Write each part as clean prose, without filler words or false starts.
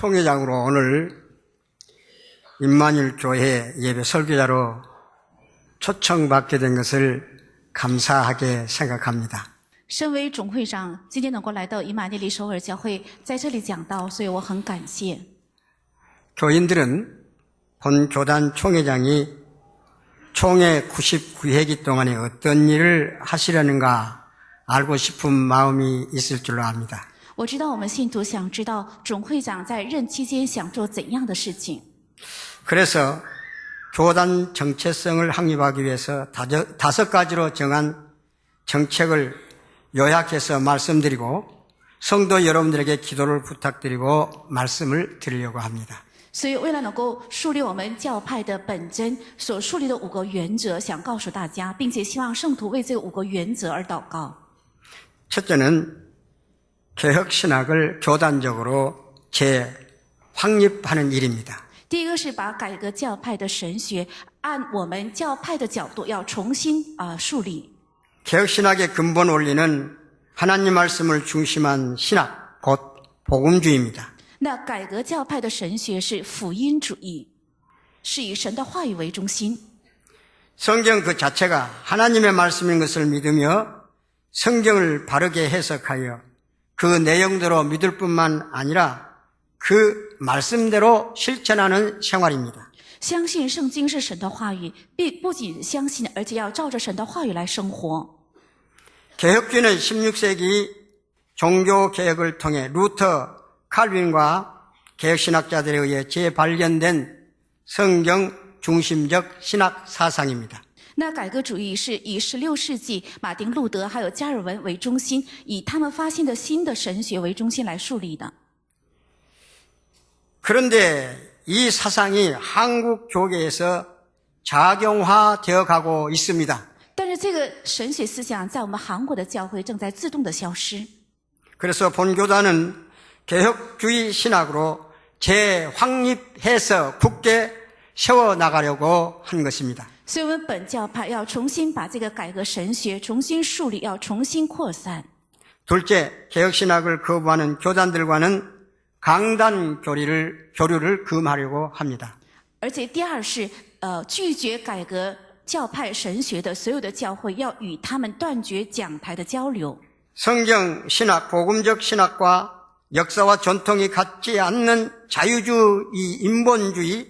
총회장으로 오늘 임마누엘 교회 예배 설교자로 초청받게 된 것을 감사하게 생각합니다. 身为总会长，今天能够来到以马内利首尔教会，在这里讲道，所以我很感谢。 교인들은 본 교단 총회장이 총회 99회기 동안에 어떤 일을 하시려는가 알고 싶은 마음이 있을 줄로 압니다. 我知道我们信徒想知道总会长在任期间想做怎样的事情， 그래서 교단 정체성을 확립하기 위해서 5가지로 정한 정책을 요약해서 말씀드리고 성도 여러분들에게 기도를 부탁드리고 말씀을 드리려고 합니다. 所以为了能够树立我们教派的本真，所树立的5个原则，想告诉大家，并且希望圣徒为这5个原则而祷告。 첫째는 개혁신학을 교단적으로 재확립하는 일입니다. 第一个是把改革教派的神学按我们教派的角度要重新树立。 개혁신학의 근본 원리는 하나님 말씀을 중심한 신학, 곧 복음주의입니다. 那改革教派的神学是福音主义，是以神的话语为中心。 성경 그 자체가 하나님의 말씀인 것을 믿으며 성경을 바르게 해석하여 그 내용대로 믿을 뿐만 아니라 그 말씀대로 실천하는 생활입니다. 相信圣经是神的话语，不仅相信，而且要照着神的话语来生活。 개혁주의는 16세기 종교개혁을 통해 루터, 칼빈과 개혁신학자들에 의해 재발견된 성경 중심적 신학 사상입니다. 那改革主义是以16世纪马丁路德还有加尔文为中心，以他们发现的新的神学为中心来树立的。 그런데 이 사상이 한국 교계에서 작용화되어 가고 있습니다. 但是这个神学思想在我们韩国的教会正在自动的消失。 그래서 본교단은 개혁주의 신학으로 재확립해서 굳게 세워나가려고 한 것입니다. 所以我们本教派要重新把这个改革神学重新树立，要重新扩散。 둘째, 개혁신학을 거부하는 교단들과는 강단 교류를 금하려고 합니다. 而且第二是拒绝改革教派神学的所有的教会要与他们断绝讲台的交流。 성경 신학, 복음적 신학과 역사와 전통이 같지 않는 자유주의, 인본주의,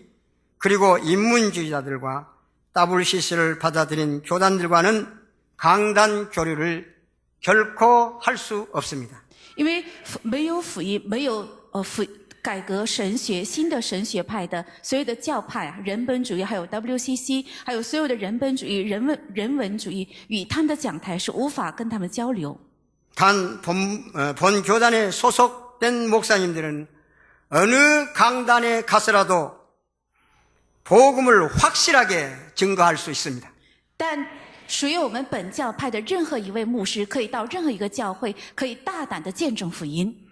그리고 인문주의자들과 WCC를 받아들인 교단들과는 강단 교류를 결코 할 수 없습니다. 因为没有福音，没有改革神学新的神学派的所有的教派人本主义，还有 WCC， 还有所有的人本主义、人文主义，与他们的讲台是无法跟他们交流。 단 본 교단에 소속된 목사님들은 어느 강단에 가서라도 복음을 확실하게 증거할 수 있습니다. 但属于我们本教派的任何一位牧师，可以到任何一个教会，可以大胆的见证福音。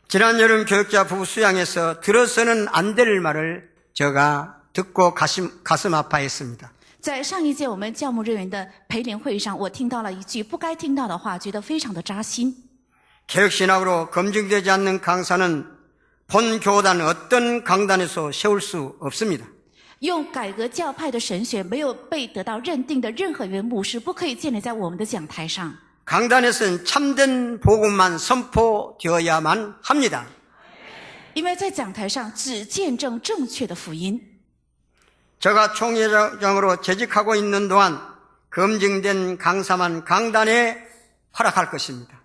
지난 여름 교육자 부부 수양에서 들어서는 안 될 말을 제가 듣고 가슴 아파했습니다. 在上一届我们教牧人员的培灵会上，我听到了一句不该听到的话，觉得非常的扎心。 개혁신학으로 검증되지 않는 강사는 본 교단 어떤 강단에서 세울 수 없습니다. 用改革教派的神学没有被得到认定的任何一位牧师，不可以建立在我们的讲台上。 강단에서는 참된 복음만 선포되어야만 합니다. 因为在讲台上只见证正确的福音。 제가 총회장으로 재직하고 있는 동안 검증된 강사만 강단에 활약할 것입니다.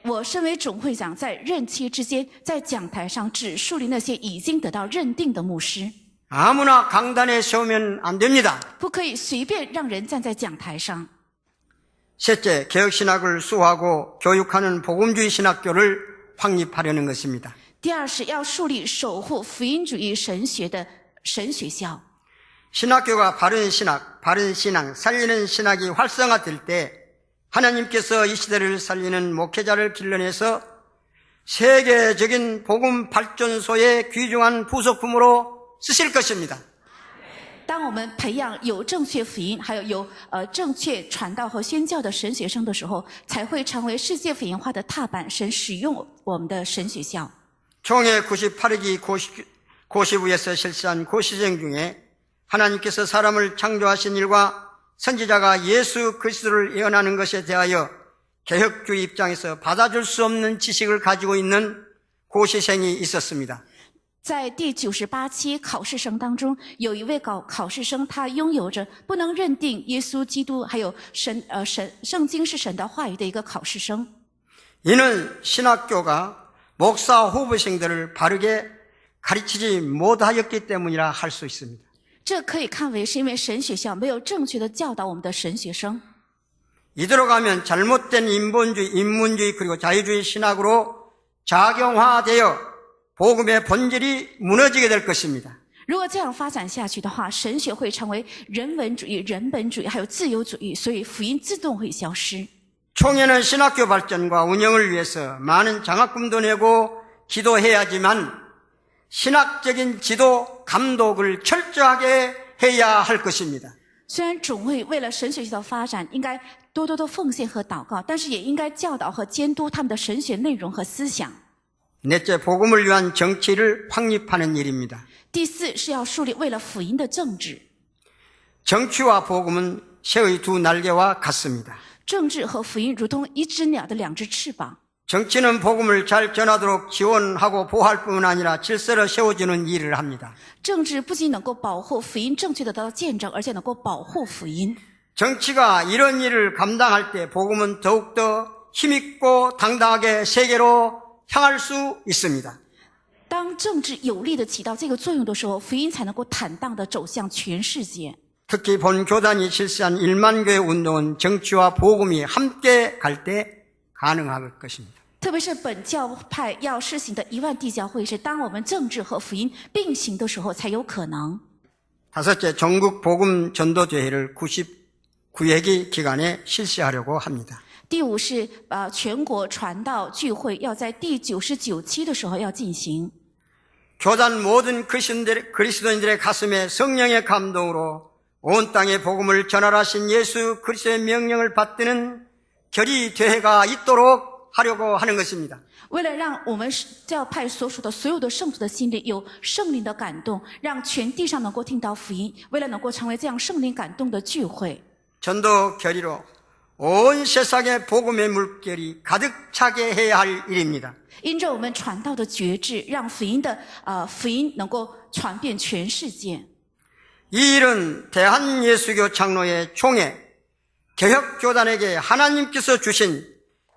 我身为总会长，在任期之间，在讲台上只树立那些已经得到认定的牧师， 아무나 강단에 세우면 안 됩니다. 不可以随便让人站在讲台上。 셋째, 개혁신학을 수호하고 교육하는 복음주의 신학교를 확립하려는 것입니다. 第二是要树立守护福音主义神学的神学校。 신학교가 바른 신학, 바른 신앙, 살리는 신학이 활성화될 때 하나님께서 이 시대를 살리는 목회자를 길러내서 세계적인 복음 발전소의 귀중한 부속품으로 쓰실 것입니다. 当我们培养有正确福音，还有正确传道和宣教的神学生的时候，才会成为世界福音化的踏板。神使用我们的神学校。 총회 98기 고시부에서 실시한 고시생 중에 하나님께서 사람을 창조하신 일과 선지자가 예수 그리스도를 예언하는 것에 대하여 개혁주의 입장에서 받아줄 수 없는 지식을 가지고 있는 고시생이 있었습니다. 在第98期考试生当中，有一位考试生，他拥有着不能认定耶稣基督还有圣经是神的话语的一个考试生。 이는 신학교가 목사 후보생들을 바르게 가르치지 못하였기 때문이라 할 수 있습니다. 这可以看为是因为神学校没有正确的教导我们的神学生。 이대로 가면 잘못된 인문주의 그리고 자유주의 신학으로 작용화되어 복음의 본질이 무너지게 될 것입니다. 如果这样发展下去的话，神学会成为人文主义、人本主义还有自由主义，所以福音自动会消失。 총회는 신학교 발전과 운영을 위해서 많은 장학금도 내고 기도해야지만 신학적인 지도, 감독을 철저하게 해야 할 것입니다. 虽然总会为了神学校的发展应该多多的奉献和祷告，但是也应该教导和监督他们的神学内容和思想。 넷째, 복음을 위한 정치를 확립하는 일입니다. 第四是要树立为了福音的政治。 정치와 복음은 새의 두 날개와 같습니다. 政治和福音如同一只鸟的两只翅膀。 정치는 복음을 잘 전하도록 지원하고 보호할 뿐 아니라 질서를 세워주는 일을 합니다. 政治不仅能够保护福音正确的得到见证，而且能够保护福音。 정치가 이런 일을 감당할 때 복음은 더욱더 힘있고 당당하게 세계로 향할 수 있습니다. 当政治有力的起到这个作用的时候，福音才能够坦荡地走向全世界。 특히 본 교단이 실시한 1만 교회 운동은 정치와 복음이 함께 갈 때 가능할 것입니다. 特别是本教派要施行的1万地教会是当我们政治和福音并行的时候才有可能。 다섯째, 전국 복음 전도 대회를 99회기 기간에 실시하려고 합니다. 第五是全国传道聚会要在第99期的时候要进行。 교단 모든 그리스도인들의 가슴에 성령의 감동으로 온 땅에 복음을 전하라신 예수 그리스도의 명령을 받드는 결의 대회가 있도록 하려고 하는 것입니다. 为了让我们教派所属的所有的圣徒的心里有圣灵的感动，让全地上能够听到福音，为了能够成为这样圣灵感动的聚会， 전도 결의로 온 세상에 복음의 물결이 가득 차게 해야 할 일입니다. 因着我们传道的觉志，让福音能够传遍全世界。 이 일은 대한예수교 장로의 총회, 개혁교단에게 하나님께서 주신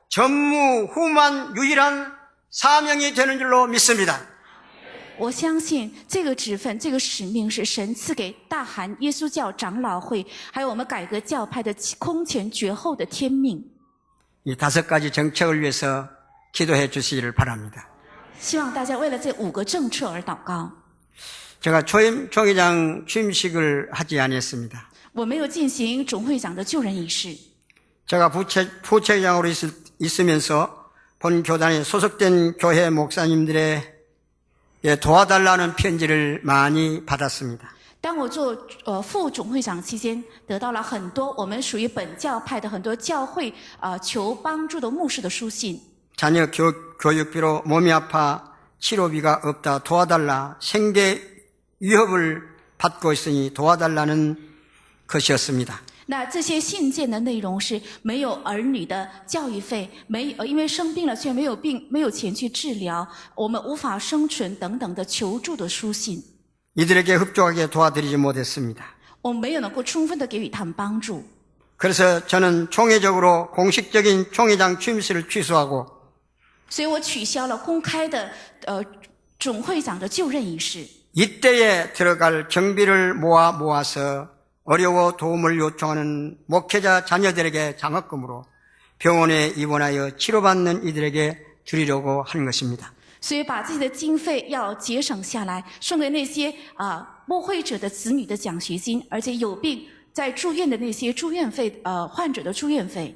전무후무한 유일한 사명이 되는 줄로 믿습니다. 我相信这个职分、这个使命是神赐给大韩耶稣教长老会，还有我们改革教派的空前绝后的天命。 이 5가지 정책을 위해서 기도해 주시기를 바랍니다. 希望大家为了这5个政策而祷告。 제가 총회장 취임식을 하지 아니했습니다. 我没有进行总会长的就任仪式。 제가 부체장으로 있으면서 본 교단에 소속된 교회 목사님들의 도와달라는 편지를 많이 받았습니다. 当我做副总会长期间，得到了很多我们属于本教派的很多教会求帮助的牧师的书信。 자녀 교육비로 몸이 아파 치료비가 없다 도와달라 생계 위협을 받고 있으니 도와달라는 것이었습니다. 那这些信件的内容是没有儿女的教育费，因为生病了却没有钱去治疗，我们无法生存等等的求助的书信。 이들에게 흡족하게 도와드리지 못했습니다. 我们没有能够充分的给予他们帮助。 그래서 저는 총회적으로 공식적인 총회장 취임식을 취소하고 所以我取消了公开的总会长的就任仪式。 이때에 들어갈 경비를 모아서 어려워 도움을 요청하는 목회자 자녀들에게 장학금으로 병원에 입원하여 치료받는 이들에게 드리려고 하는 것입니다. 所以把自己的经费要节省下来，送给那些牧会者的子女的奖学金，而且有病在住院的那些住院费患者的住院费。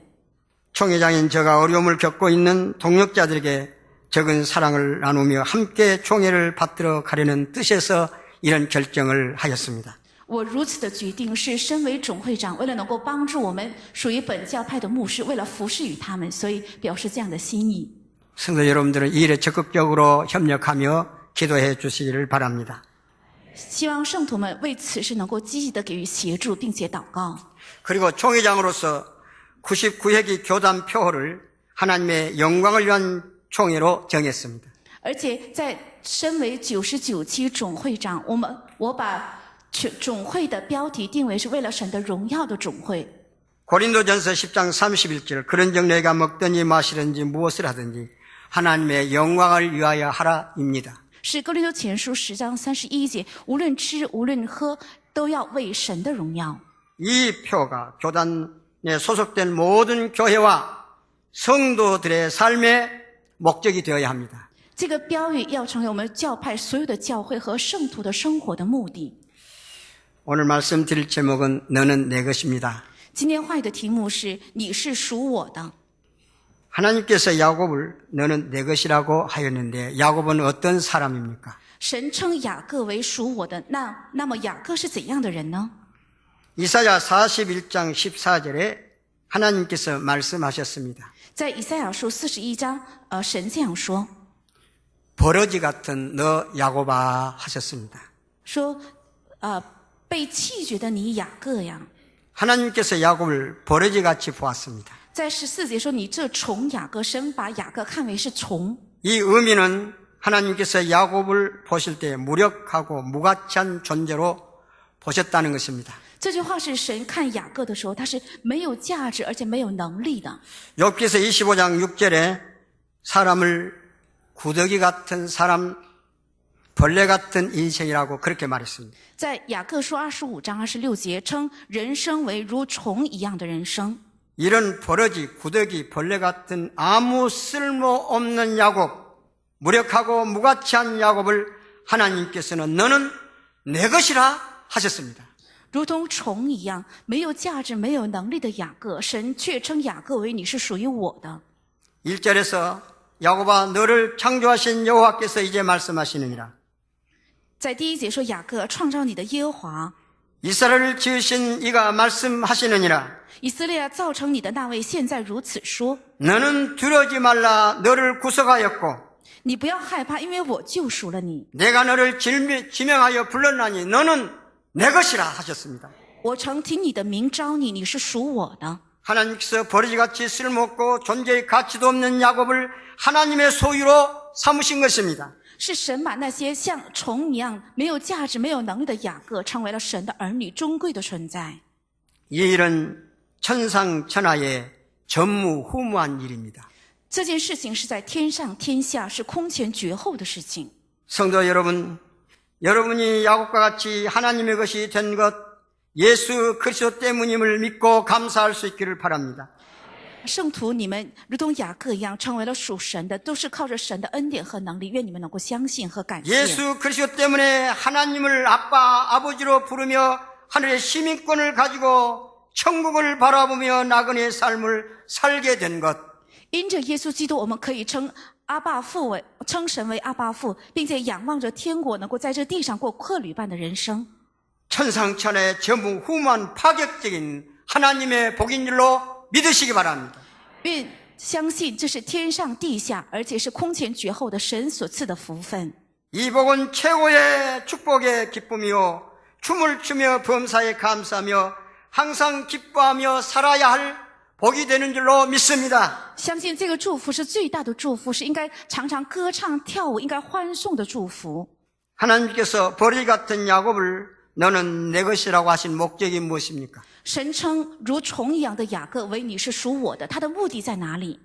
총회장인 제가 어려움을 겪고 있는 동역자들에게 적은 사랑을 나누며 함께 총회를 받들어 가려는 뜻에서 이런 결정을 하였습니다. 我如此的决定是身为总会长，为了能够帮助我们属于本教派的牧师，为了服侍于他们，所以表示这样的心意。 성도 여러분들은 이 일에 적극적으로 협력하며 기도해 주시기를 바랍니다. 希望圣徒们为此事能够积极的给予协助，并且祷告。 그리고 총회장으로서 99회기 교단 표어를 하나님의 영광을 위한 총회로 정했습니다. 而且在身为99期总会长，我把总会的标题定为是为了神的荣耀的总会。 고린도전서 10장 31절 그런 적 내가 먹든지 마시든지 무엇을 하든지 하나님의 영광을 위하여 하라입니다. 是哥林多前书10章31节，无论吃无论喝，都要为神的荣耀。 이 표가 교단에 소속된 모든 교회와 성도들의 삶의 목적이 되어야 합니다. 这个标语要成为我们教派所有的教会和圣徒的生活的目的。 오늘 말씀드릴 제목은 너는 내 것입니다. 今天话语的题目是你是属我的。 하나님께서 야곱을 너는 내 것이라고 하였는데 야곱은 어떤 사람입니까? 神称雅各为属我的，那么雅各是怎样的人呢？ 이사야 41장 14절에 하나님께서 말씀하셨습니다. 在以赛亚书41章，神这样说： 버러지 같은 너 야곱아 하셨습니다. 说，被弃绝的你雅各呀。 하나님께서 야곱을 버러지같이 보았습니다. 在14节说，你这虫雅各，神把雅各看为是虫。 이 의미는 하나님께서 야곱을 보실 때 무력하고 무가치한 존재로 보셨다는 것입니다. 这句话是神看雅各的时候，他是没有价值而且没有能力的。 욥기서 25장 6절에 사람을 구더기 같은 사람, 벌레 같은 인생이라고 그렇게 말했습니다. 在雅各书25章26节称人生为如虫一样的人生。 이런 버러지, 구더기, 벌레 같은 아무 쓸모없는 야곱, 무력하고 무가치한 야곱을 하나님께서는 너는 내 것이라 하셨습니다. 如同虫一样没有价值没有能力的雅各，神却称雅各为你是属于我的。 1절에서 야곱아 너를 창조하신 여호와께서 이제 말씀하시느니라. 在第1节说雅各创造你的耶和华， 이스라엘을 지으신 이가 말씀하시느니라. 以色列造成你的那位现在如此说： 너는 두려워하지 말라. 너를 구속하였고 你不要害怕，因为我救赎了你。 내가 너를 지명하여 불렀나니 너는 내 것이라 하셨습니다. 我曾听你的名招你，你是属我的。 하나님께서 버러지같이 쓸모없고 존재의 가치도 없는 야곱을 하나님의 소유로 삼으신 것입니다. 是神把那些像虫一样没有价值、没有能力的雅各，成为了神的儿女，尊贵的存在。 이 일은 천상천하의 전무후무한 일입니다. 这件事情是在天上天下，是空前绝后的事情。 성도 여러분, 여러분이 야곱과 같이 하나님의 것이 된 것 예수 그리스도 때문임을 믿고 감사할 수 있기를 바랍니다. 圣徒，你们如同雅各一样成为了属神的，都是靠着神的恩典和能力，愿你们能够相信和感谢。 예수 그리스도 때문에 하나님을 아빠, 아버지로 부르며 하늘의 시민권을 가지고 천국을 바라보며 나그네의 삶을 살게 된 것. 因着耶稣基督，我们可以称神为阿爸父，并且仰望着天国，能够在这地上过客旅般的人生。 천상천하의 전무후무한 파격적인 하나님의 복인 줄로 믿으시기 바랍니다. 愿相信这是天上地下，而且是空前绝后的神所赐的福分。 이 복은 최고의 축복의 기쁨이요 춤을 추며 범사에 감사하며 항상 기뻐하며 살아야 할 복이 되는 줄로 믿습니다. 相信这个祝福是最大的祝福，是应该常常歌唱跳舞，应该欢颂的祝福。 하나님께서 버리 같은 야곱을 너는 내 것이라고 하신 목적이 무엇입니까? 神称如虫一样的雅各为你是属我的，他的目的在哪里？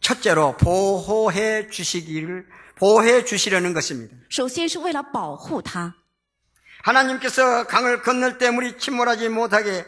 첫째로 보호해 주시려는 것입니다. 首先是为了保护他。 하나님께서 강을 건널 때 물이 침몰하지 못하게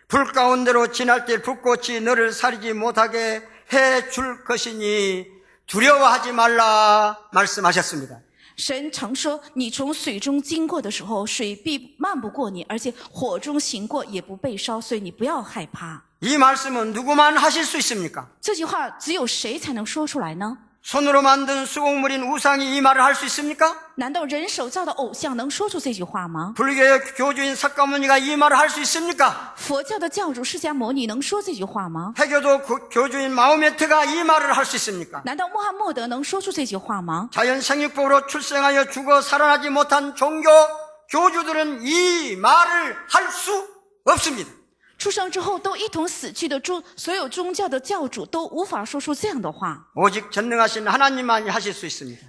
불 가운데로 지날 때 불꽃이 너를 사리지 못하게 해 줄 것이니 두려워하지 말라 말씀하셨습니다. 神曾说，你从水中经过的时候，水必漫不过你，而且火中行过也不被烧，所以你不要害怕。 이 말씀은 누구만 하실 수 있습니까? 这句话只有谁才能说出来呢？ 손으로 만든 수공물인 우상이 이 말을 할 수 있습니까? 难道人手造的偶像能说出这句话吗？ 불교의 교주인 석가모니가 이 말을 할 수 있습니까? 佛教的教主释迦牟尼能说这句话吗？ 해교도 교주인 마호메트가 이 말을 할 수 있습니까? 难道穆罕默德能说出这句话吗？ 자연 생육법으로 출생하여 죽어 살아나지 못한 종교 교주들은 이 말을 할 수 없습니다. 出生之后都一同死去的所有宗教的教主都无法说出这样的话， 오직 전능하신 하나님만이 하실 수 있습니다.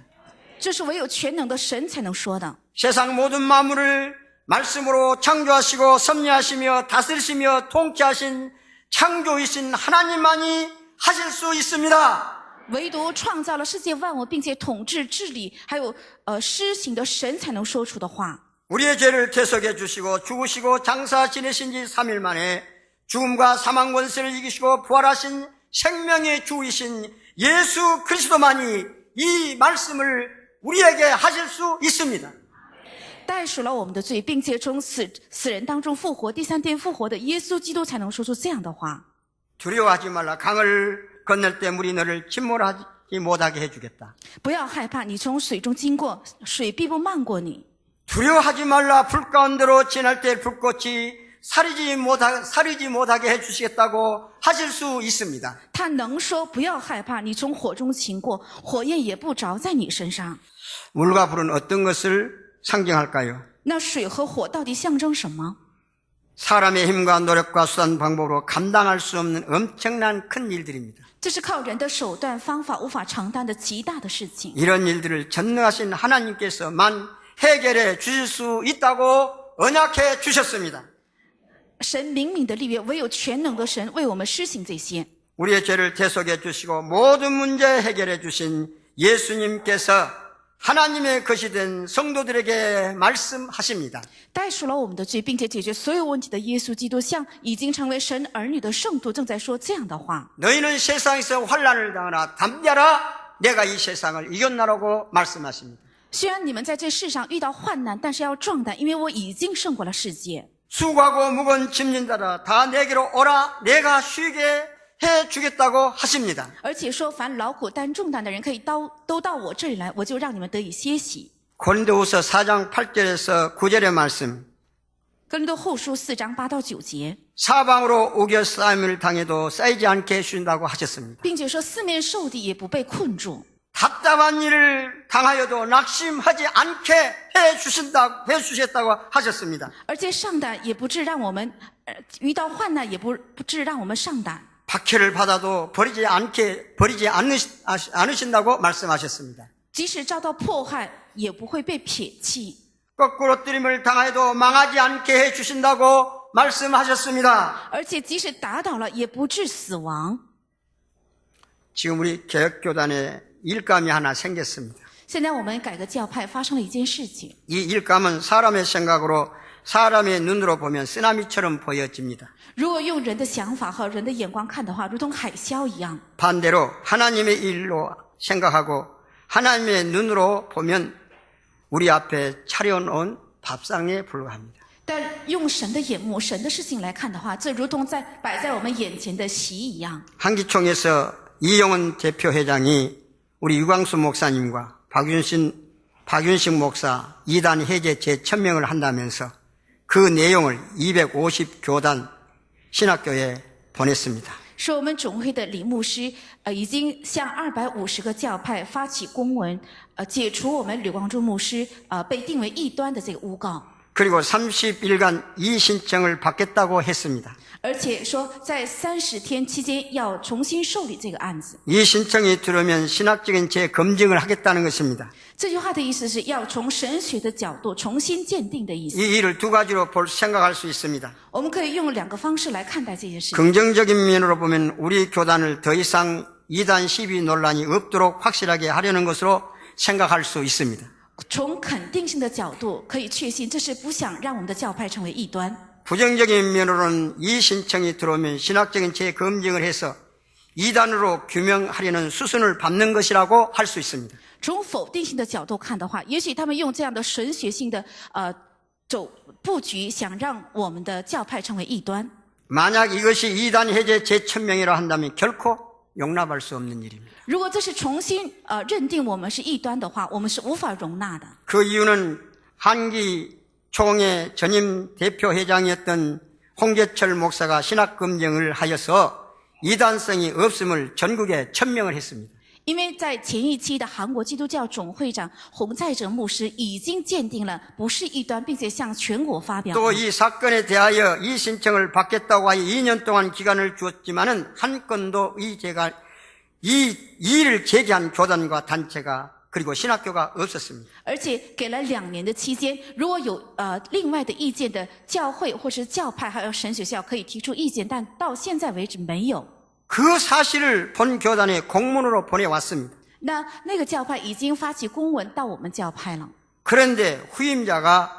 这是唯有全能的神才能说的。 세상 모든 만물을 말씀으로 창조하시고 섭리하시며 다스리시며 통치하신 창조이신 하나님만이 하실 수 있습니다. 唯独创造了世界万物并且统治治理还有施行的神才能说出的话。 우리의 죄를 대속해 주시고 죽으시고 장사 지내신 지 3일 만에 죽음과 사망 권세를 이기시고 부활하신 생명의 주이신 예수 그리스도만이 이 말씀을 우리에게 하실 수 있습니다. 代赎了我们的罪，并且从死人当中复活，第三天复活的耶稣基督才能说出这样的话。 두려워하지 말라. 강을 건널 때 물이 너를 침몰하지 못하게 해주겠다. 不要害怕，你从水中经过，水必不漫过你。 두려워하지 말라. 불 가운데로 지날 때 불꽃이 사리지 못하게 해주시겠다고 하실 수 있습니다. 他能说不要害怕，你从火中经过，火焰也不着在你身上。 물과 불은 어떤 것을 상징할까요? 那水和火到底象征什么？ 사람의 힘과 노력과 수단 방법으로 감당할 수 없는 엄청난 큰 일들입니다. 这是靠人的手段方法无法承担的极大的事情。 이런 일들을 전능하신 하나님께서만 해결해 주실 수 있다고 언약해 주셨습니다. 神明敏的立约，唯有全能的神为我们施行这些。 우리의 죄를 대속해 주시고 모든 문제 해결해 주신 예수님께서 하나님의 것이 된 성도들에게 말씀하십니다. 代赎了我们的罪，并且解决所有问题的耶稣基督，向已经成为神儿女的圣徒正在说这样的话。 너희는 세상에서 환난을 당하나 담대하라 내가 이 세상을 이겼나라고 말씀하십니다. 虽然你们在这世上遇到患难，但是要壮胆，因为我已经胜过了世界。 수고하고 무거운 짐진 자라 다 내게로 오라 내가 쉬게 해주겠다고 하십니다. 而且说，凡劳苦担重担的人，可以都到我这里来，我就让你们得以歇息。 고린도후서 4장 8절에서 9절의 말씀. 哥林多后书4章8到9节， 사방으로 우겨 쌓임을 당해도 쌓이지 않게 해주신다고 하셨습니다. 并且说四面受敌也不被困住。 답답한 일을 당하여도 낙심하지 않게 해주셨다고 하셨습니다. 而且上胆也不致让我们遇到患难也不致让我们上胆。 박해를 받아도 버리지 않으신다고 말씀하셨습니다. 即使遭到迫害，也不会被撇弃。 거꾸로 뜨림을 당하여도 망하지 않게 해주신다고 말씀하셨습니다. 而且即使打倒了，也不致死亡。 지금 우리 개혁교단에 일감이 하나 생겼습니다. 现在我们改革教派发生了一件事情， 이 일감은 사람의 생각으로 사람의 눈으로 보면 쓰나미처럼 보여집니다. 如果用人的想法和人的眼光看的话，如同海啸一样。 반대로 하나님의 일로 생각하고 하나님의 눈으로 보면 우리 앞에 차려놓은 밥상에 불과합니다. 但用神的眼目、神的事情来看的话，这如同摆在我们眼前的席一样。 한기총에서 이영은 대표회장이 우리 유광수 목사님과 박윤식 목사 이단 해제 재천명을 한다면서 그 내용을 250교단 신학교에 보냈습니다. 说我们总会的李牧师已经向250个教派发起公文，解除我们吕光中牧师被定为异端的这个诬告。 그리고 30일간 이 신청을 받겠다고 했습니다. 而且说在30天期间要重新受理这个案子。 이 신청이 들어오면 신학적인 재검증을 하겠다는 것입니다. 这句话的意思是要从神学的角度重新鉴定的意思。 이 일을 두 가지로 생각할 수 있습니다. 我们可以用2个方式来看待这件事。 긍정적인 면으로 보면 우리 교단을 더 이상 이단 시비 논란이 없도록 확실하게 하려는 것으로 생각할 수 있습니다. 从肯定性的角度可以确信，这是不想让我们的教派成为异端。 부정적인 면으로는 이 신청이 들어오면 신학적인 재검증을 해서 이단으로 규명하려는 수순을 밟는 것이라고 할 수 있습니다. 从否定性的角度看的话，也许他们用这样的神学性的布局，想让我们的教派成为异端。 만약 이것이 이단 해제 재천명이라 한다면 결코 용납할 수 없는 일입니다. 如果这是重新认定我们是异端的话，我们是无法容纳的。 그 이유는 한기 총회 전임 대표회장이었던 홍재철 목사가 신학 검증을 하여서 이단성이 없음을 전국에 천명을 했습니다. 因为在前一期的韩国基督教总会长洪在哲牧师已经鉴定了不是异端，并且向全国发表。 또 이 사건에 대하여 이 신청을 받겠다고 하여 2년 동안 기간을 주었지만은 한 건도 이 일을 제기한 교단과 단체가 그리고 신학교가 없었습니다. 而且给了2年的期间，如果有另外的意见的教会或是教派还有神学校可以提出意见，但到现在为止没有。 그 사실을 본 교단에 공문으로 보내왔습니다. 那个教派已经发起公文到我们教派了。 그런데 후임자가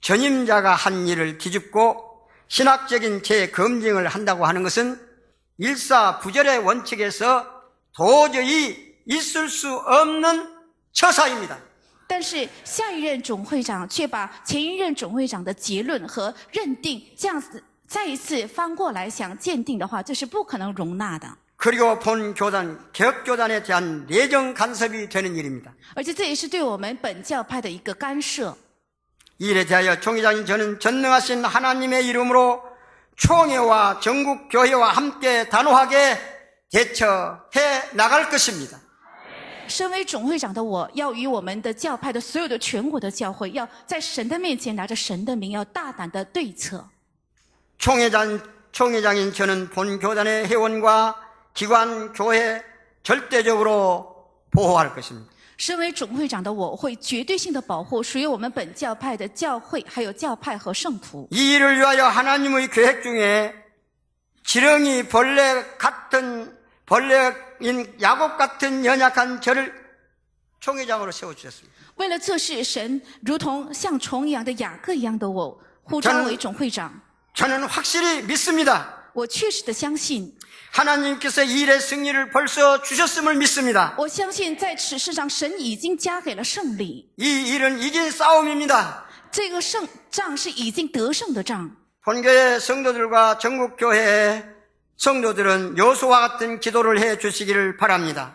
전임자가 한 일을 뒤집고 신학적인 재검증을 한다고 하는 것은 일사부절의 원칙에서 도저히 있을 수 없는 처사입니다. 但是下一任总会长却把前一任总会长的结论和认定这样子再一次翻过来想鉴定的话，这是不可能容纳的。 그리고 본 교단, 개혁교단에 대한 내정 간섭이 되는 일입니다. 而且这也是对我们本教派的一个干涉。 이 일에 대하여 총회장인 저는 전능하신 하나님의 이름으로 총회와 전국 교회와 함께 단호하게 대처해 나갈 것입니다. 身为总会长的我，要与我们的教派的所有的全国的教会，要在神的面前拿着神的名，要大胆的对策。 총회장인 저는 본 교단의 회원과 기관, 교회 절대적으로 보호할 것입니다. 身为总会长的我，会绝对性的保护属于我们本教派的教会，还有教派和圣徒。 이 일을 위하여 하나님의 계획 중에 지렁이 벌레인 야곱 같은 연약한 저를 총회장으로 세워주셨습니다. 为了测试神如同像虫一样的雅各一样的我，呼召为总会长。 저는 확실히 믿습니다. 我确实的相信， 하나님께서 이 일의 승리를 벌써 주셨음을 믿습니다. 我相信在此世上，神已经加给了胜利。 이 일은 이긴 싸움입니다. 这个仗是已经得胜的仗。 본교회 성도들과 전국교회의 성도들은 여호수아와 같은 기도를 해 주시기를 바랍니다.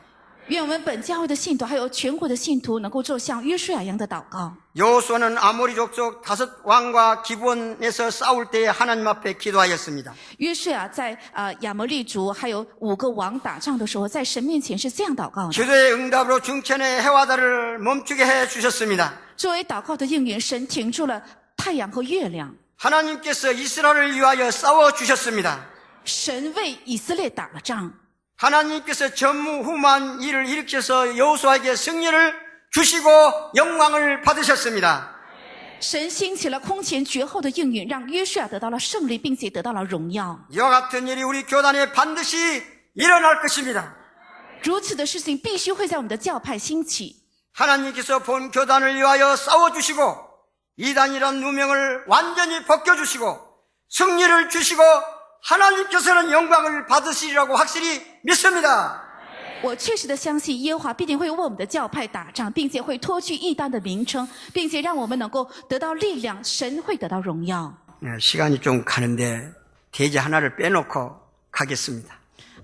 愿我们本教会的信徒还有全国的信徒能够做像约书亚一样的祷告。 여호수아는 아모리 족속 5 왕과 기브온에서 싸울 때에 하나님 앞에 기도하였습니다. 约书亚在亚摩利族还有5个王打仗的时候，在神面前是这样祷告的。 기도의 응답으로 중천의 해와 달을 멈추게 해 주셨습니다. 作为祷告的应允，神停住了太阳和月亮。 하나님께서 이스라엘을 위하여 싸워 주셨습니다. 神为以色列打了仗。 하나님께서 전무후무한 일을 일으켜서 여호수아에게 승리를 주시고 영광을 받으셨습니다. 神兴起了空前绝后的应允，让约书亚得到了胜利，并且得到了荣耀。 이와 같은 일이 우리 교단에 반드시 일어날 것입니다. 如此的事情必须会在我们的教派兴起。 하나님께서 본 교단을 위하여 싸워주시고 이단이란 누명을 완전히 벗겨주시고 승리를 주시고 하나님께서는 영광을 받으시리라고 확실히 믿습니다. 我确实的相信耶和华必定会为我们的教派打仗，并且会脱去异端的名称，并且让我们能够得到力量，神会得到荣耀。 시간이 좀 가는데 대지 하나를 빼놓고 가겠습니다.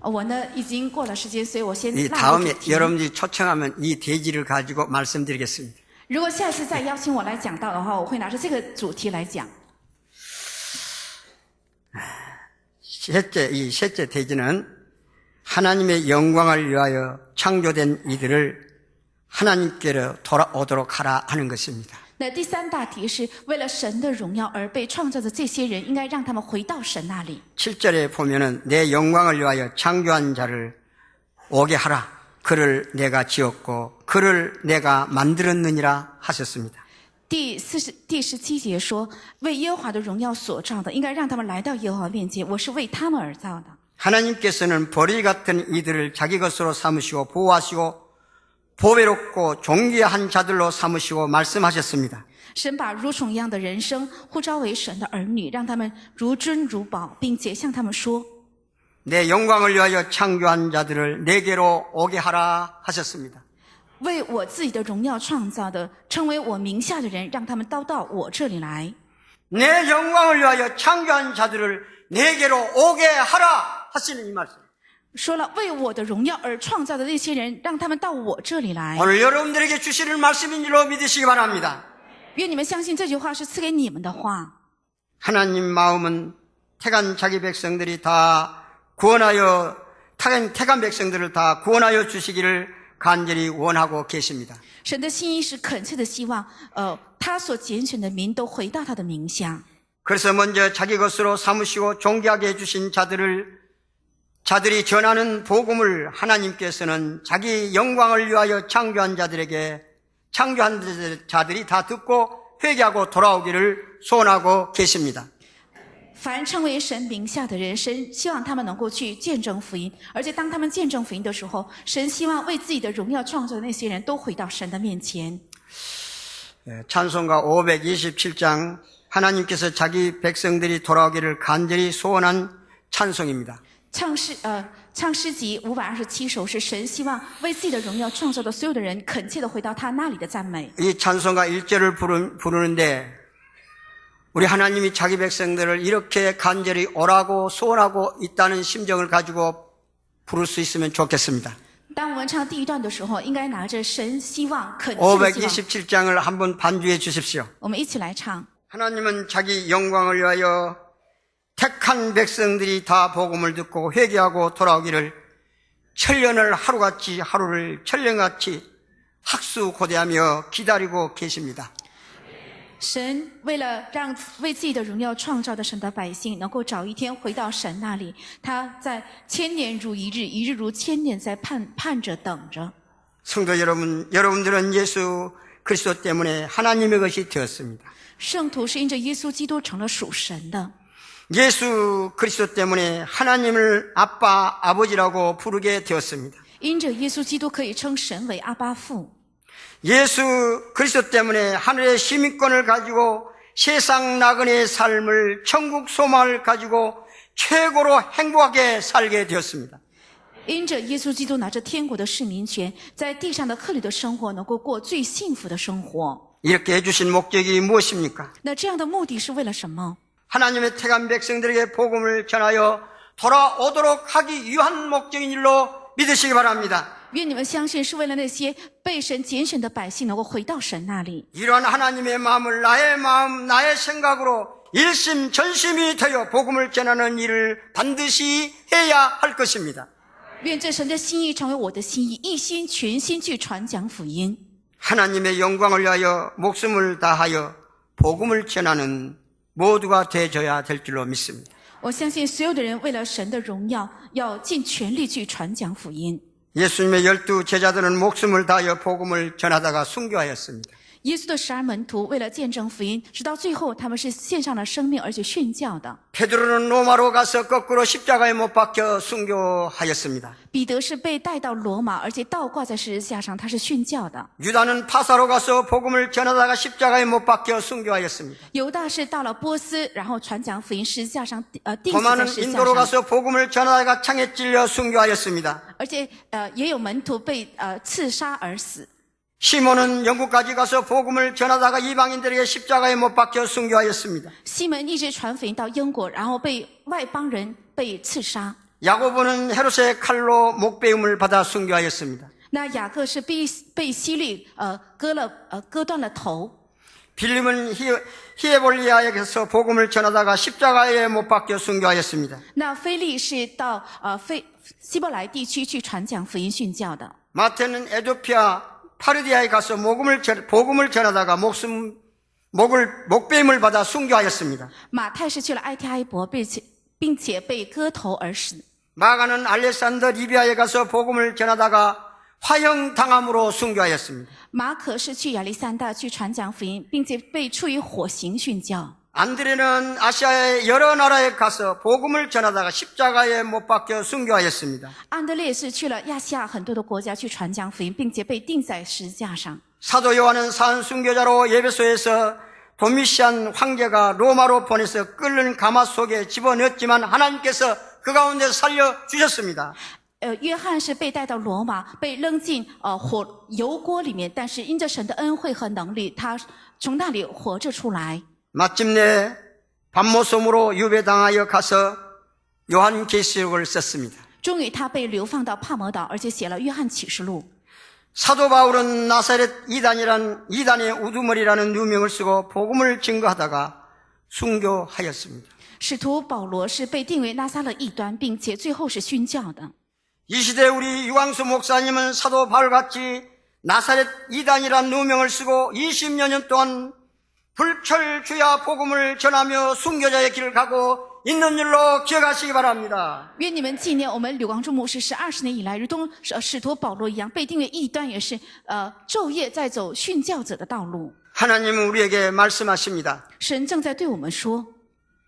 我呢已经过了时间，所以我先 이 落了 다음에 主题。 여러분들이 초청하면 이 대지를 가지고 말씀드리겠습니다. 如果下次再邀请我来讲道的话，我会拿着这个主题来讲。 이 셋째 대지는 하나님의 영광을 위하여 창조된 이들을 하나님께로 돌아오도록 하라 하는 것입니다. 那第3大题是为了神的荣耀而被创造的这些人，应该让他们回到神那里。 7절에 보면은 내 영광을 위하여 창조한 자를 오게 하라. 그를 내가 지었고 그를 내가 만들었느니라 하셨습니다. 第17节说，为耶和华的荣耀所造的，应该让他们来到耶和华面前。我是为他们而造的。 하나님께서는 벌이 같은 이들을 자기 것으로 삼으시고 보호하시고 보배롭고 존귀한 자들로 삼으시고 말씀하셨습니다. 神把如虫一样的人生呼召为神的儿女，让他们如珍如宝，并且向他们说： 내 영광을 위하여 창조한 자들을 내게로 오게 하라 하셨습니다. 为我自己的荣耀创造的，称为我名下的人，让他们都到我这里来。 내 영광을 위하여 창조한 자들을 내게로 오게 하라 하시는 이 말씀. 说了为我的荣耀而创造的那些人，让他们到我这里来。 오늘 여러분들에게 주시는 말씀인 줄로 믿으시기 바랍니다. 愿你们相信这句话是赐给你们的话。 하나님 마음은 택한 자기 백성들이 다 구원하여 택한 백성들을 다 구원하여 주시기를 간절히 원하고 계십니다. 神的心意是恳切的希望，他所拣选的民都回到他的名下。 그래서 먼저 자기 것으로 삼으시고 존귀하게 해주신 자들이 전하는 복음을 하나님께서는 자기 영광을 위하여 창조한 자들이 다 듣고 회개하고 돌아오기를 소원하고 계십니다. 凡称为神名下的人，神希望他们能够去见证福音，而且当他们见证福音的时候，神希望为自己的荣耀创造的那些人都回到神的面前。 찬송가 527장 하나님께서 자기 백성들이 돌아오기를 간절히 소원한 찬송입니다. 唱诗集527首是神希望为自己的荣耀创造的所有的人恳切的回到他那里的赞美。 이 찬송가 1절을 부르는데 우리 하나님이 자기 백성들을 이렇게 간절히 오라고 소원하고 있다는 심정을 가지고 부를 수 있으면 좋겠습니다. 当我们唱第一段的时候，应该拿着神希望恳切的希望。 527장을 한번 반주해 주십시오. 我们一起来唱。 하나님은 자기 영광을 위하여 택한 백성들이 다 복음을 듣고 회개하고 돌아오기를 하루를 천년같이 학수고대하며 기다리고 계십니다. 神为了让为自己的荣耀创造的神的百姓能够早一天回到神那里，他在千年如一日，一日如千年，在盼着等着。 성도 여러분, 여러분들은 예수 그리스도 때문에 하나님의 것이 되었습니다. 圣徒是因着耶稣基督成了属神的。 예수 그리스도 때문에 하나님을 아빠, 아버지라고 부르게 되었습니다. 因着耶稣基督可以称神为阿爸父。 예수 그리스도 때문에 하늘의 시민권을 가지고 세상 나그네의 삶을 천국 소망을 가지고 최고로 행복하게 살게 되었습니다. 因着耶稣基督拿着天国的市民权，在地上的客旅的生活能够过最幸福的生活。 이렇게 해주신 목적이 무엇입니까? 那这样的目的是为了什么？ 하나님의 택한 백성들에게 복음을 전하여 돌아오도록 하기 위한 목적인 줄로 믿으시기 바랍니다. 愿你们相信是为了那些被神拣选的百姓能够回到神那里。 이러한 하나님의 마음을 나의 마음, 나의 생각으로 일심전심이 되어 복음을 전하는 일을 반드시 해야 할 것입니다. 愿这神的心意成为我的心意，一心全心去传讲福音。 하나님의 영광을 위하여 목숨을 다하여 복음을 전하는 모두가 되어야 될 줄로 믿습니다. 我相信所有的人为了神的荣耀，要尽全力去传讲福音。 예수님의 12 제자들은 목숨을 다하여 복음을 전하다가 순교하였습니다. 耶稣的12门徒为了见证福音，直到最后他们是献上了生命而且殉教的。 베드로는 로마로 가서 거꾸로 십자가에 못 박혀 순교하였습니다. 彼得是被带到罗马，而且倒挂在十字架上，他是殉教的。 유다는 파사로 가서 복음을 전하다가 십자가에 못 박혀 순교하였습니다. 犹大是到了波斯，然后传讲福音，十字架上钉死在 도마는 十字架 인도로 上。 가서 복음을 전하다가 창에 찔려 순교하였습니다. 而且也有门徒被刺杀而死。 시몬은 영국까지 가서 복음을 전하다가 이방인들에게 십자가에 못 박혀 순교하였습니다. 西门一直传福音到英国，然后被外邦人被刺杀。 야고보는 헤롯의 칼로 목베움을 받아 순교하였습니다. 那雅各是被希律割断了头。 빌립은 히에볼리아에 가서 복음을 전하다가 십자가에 못 박혀 순교하였습니다. 那菲利是到希伯来地区去传讲福音殉教的。 마태는 에도피아 파르디아에 가서 복음을 전하다가 목베임을 받아 순교하였습니다. 马太是去了埃提埃伯，并且被割头而死。 마가는 알렉산더 리비아에 가서 복음을 전하다가 화형당함으로 순교하였습니다. 马可是去亚历山大去传讲福音，并且被处以火刑殉教。 안드레는 아시아의 여러 나라에 가서 복음을 전하다가 십자가에 못 박혀 순교하였습니다. 安德烈是去了亚细亚很多的国家去传讲福音，并且被钉在十字架上。 사도 요한은 산 순교자로 예배소에서 도미시안 황제가 로마로 보내서 끓는 가마 속에 집어넣었지만 하나님께서 그 가운데 살려주셨습니다. 约翰是被带到罗马，被扔进油锅里面，但是因着神的恩惠和能力，他从那里活着出来。 마침내 밤모섬으로 유배당하여 가서 요한계시록을 썼습니다. 终于他被流放到帕摩岛，而且写了《约翰启示录》。 사도 바울은 나사렛 이단의 우두머리라는 누명을 쓰고 복음을 증거하다가 순교하였습니다. 使徒保罗是被定为拿撒勒异端，并且最后是殉教的。 이 시대 우리 유광수 목사님은 사도 바울같이 나사렛 이단이란 누명을 쓰고 20여 년 동안 불철주야 복음을 전하며 순교자의 길을 가고 있는 일로 기억하시기 바랍니다. 愿你们纪念我们柳光柱牧师是20年以来，如同使徒保罗一样，被定为异端，也是昼夜在走殉教者的道路。 하나님은 우리에게 말씀하십니다. 神正在对我们说：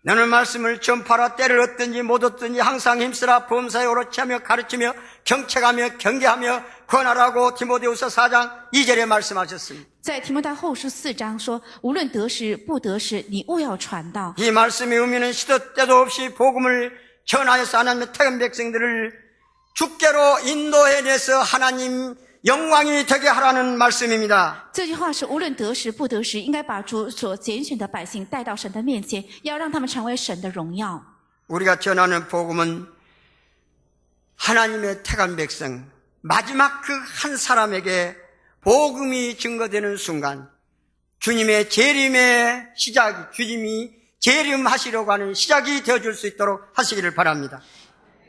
너는 말씀을 전파하라. 때를 얻든지 못 얻든지 항상 힘쓰라. 범사에 오롯이 하며 가르치며 경책하며 경계하며 권하라고 디모데후서 4장 2절에 말씀하셨습니다. 在提摩太后书4章说，无论得时不得时，你务要传道。 이 말씀의 의미는 시도 때도 없이 복음을 전하여서 하나님의 택한 백성들을 주께로 인도해내서 하나님 영광이 되게 하라는 말씀입니다. 这句话是无论得时不得时，应该把主所拣选的百姓带到神的面前，要让他们成为神的荣耀。 우리가 전하는 복음은 하나님의 택한 백성, 마지막 그 한 사람에게 복음이 증거되는 순간 주님의 재림의 시작, 주님이 재림하시려고 하는 시작이 되어줄 수 있도록 하시기를 바랍니다.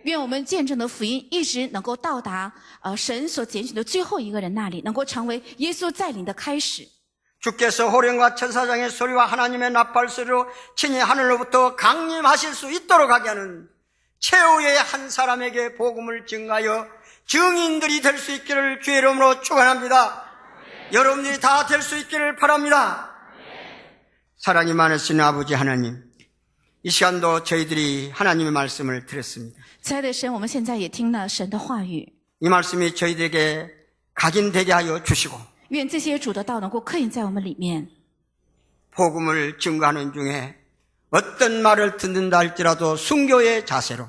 愿我们见证的福音一直能够到达神所拣选的最后一个人那里，能够成为耶稣再临的开始。 주께서 호령과 천사장의 소리와 하나님의 나팔 소리로 친히 하늘로부터 강림하실 수 있도록 하게 하는 최후의 한 사람에게 복음을 증가하여 증인들이 될 수 있기를 주의 이름으로 축원합니다. 여러분들이 다 될 수 있기를 바랍니다. 사랑이 많으신 아버지 하나님, 이 시간도 저희들이 하나님의 말씀을 들었습니다. 亲爱的神，我们现在也听了神的话语， 이 말씀이 저희들에게 각인되게 하여 주시고 愿这些主的道能够刻印在我们里面。 복음을 증거하는 중에 어떤 말을 듣는다 할지라도 순교의 자세로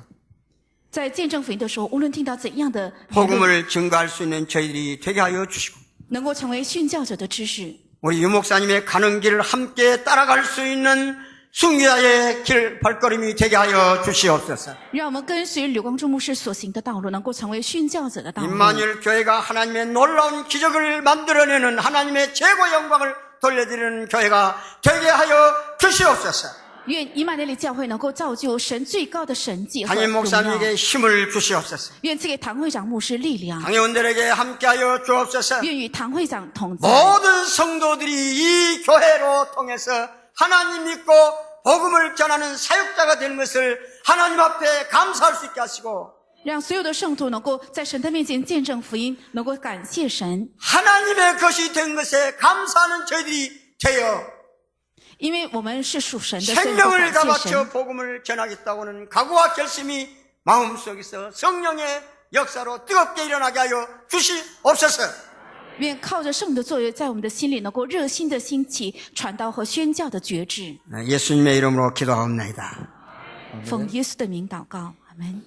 在见证福音的时候，无论听到怎样的言论， 복음을 증거할 수 있는 저희들이 되게 하여 주시고 能够成为殉教者的知识。 우리 유목사님의 가는 길을 함께 따라갈 수 있는 순교자의 길 발걸음이 되게 하여 주시옵소서. 让我们跟随柳光柱牧师所行的道路，能够成为殉教者的道路。 임마누엘 교회가 하나님의 놀라운 기적을 만들어내는 하나님의 최고 영광을 돌려드리는 교회가 되게 하여 주시옵소서. 愿以马内利教会能够造就神最高的神迹和 담임 荣耀。 목사님에게 힘을 주시옵소서. 愿赐给唐会长牧师力量， 당회원들에게 함께하여 주옵소서. 愿与唐会长同在。 모든 성도들이 이 교회로 통해서 하나님 믿고 복음을 전하는 사역자가 되는 것을 하나님 앞에 감사할 수 있게 하시고 让所有的圣徒能够在神的面前见证福音，能够感谢神， 하나님의 것이 된 것에 감사하는 저희들이 되어 因为我们是属神的，所以能够 생명을 感 다 谢 바쳐 神。 복음을 전하겠다고는 각오와 결심이 마음속에서 성령의 역사로 뜨겁게 일어나게 하여 주시옵소서. 愿靠着圣的作为，在我们的心里能够热心的兴起传道和宣教的觉志。 예수님의 이름으로 기도하옵나이다. 奉耶稣的名祷告，阿门。